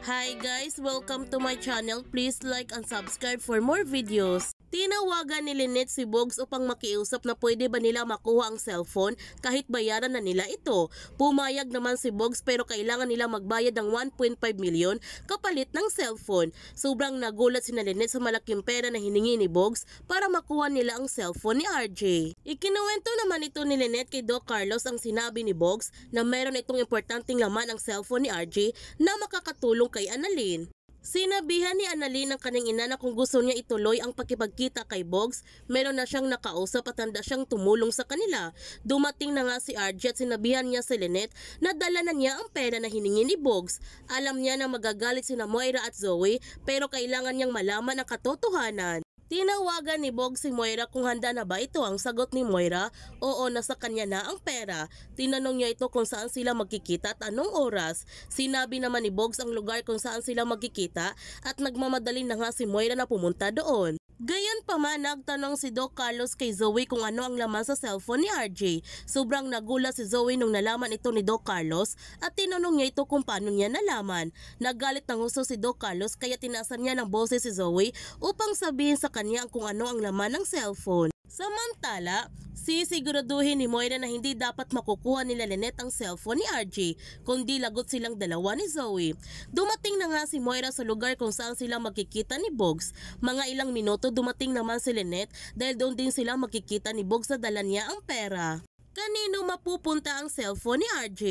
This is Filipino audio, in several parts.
Hi guys! Welcome to my channel. Please like and subscribe for more videos. Tinawagan ni Lynette si Bogs upang makiusap na pwede ba nila makuha ang cellphone kahit bayaran na nila ito. Pumayag naman si Bogs pero kailangan nila magbayad ng 1.5 milyon kapalit ng cellphone. Sobrang nagulat si Lynette sa malaking pera na hiningi ni Bogs para makuha nila ang cellphone ni RJ. Ikinuwento naman ito ni Lynette kay Doc Carlos ang sinabi ni Bogs na meron itong importanteng laman ang cellphone ni RJ na makakatulong kay Annalyn. Sinabihan ni Annalyn ang kanyang ina na kung gusto niya ituloy ang pakipagkita kay Bogs, meron na siyang nakausap at handa siyang tumulong sa kanila. Dumating na nga si RJ at sinabihan niya si Lynette na dala na niya ang pera na hiningi ni Bogs. Alam niya na magagalit sina Moira at Zoe pero kailangan niyang malaman ang katotohanan. Tinawagan ni Bogs si Moira kung handa na ba ito. Ang sagot ni Moira, oo, nasa kanya na ang pera. Tinanong niya ito kung saan sila magkikita at anong oras. Sinabi naman ni Bogs ang lugar kung saan sila magkikita at nagmamadali na nga si Moira na pumunta doon. Gayon pa man, nagtanong si Doc Carlos kay Zoe kung ano ang laman sa cellphone ni RJ. Sobrang nagulat si Zoe nung nalaman ito ni Doc Carlos at tinanong niya ito kung paano niya nalaman. Nagalit ng husto si Doc Carlos kaya tinasan niya ng boses si Zoe upang sabihin sa kanya kung ano ang laman ng cellphone. Samantala, sisiguraduhin ni Moira na hindi dapat makukuha nila Lynette ang cellphone ni RJ, kundi lagot silang dalawa ni Zoe. Dumating na nga si Moira sa lugar kung saan sila magkikita ni Bogs. Mga ilang minuto dumating naman si Lynette dahil doon din sila magkikita ni Bogs na dala niya ang pera. Kanino mapupunta ang cellphone ni RJ?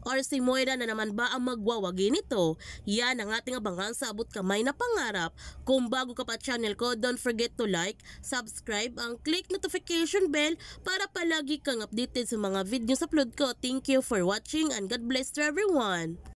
Or si Moira na naman ba ang magwawagi nito? Yan ang ating abangan sa abot kamay na pangarap. Kung bago ka pa channel ko, don't forget to like, subscribe, and click notification bell para palagi kang updated sa mga videos upload ko. Thank you for watching and God bless to everyone!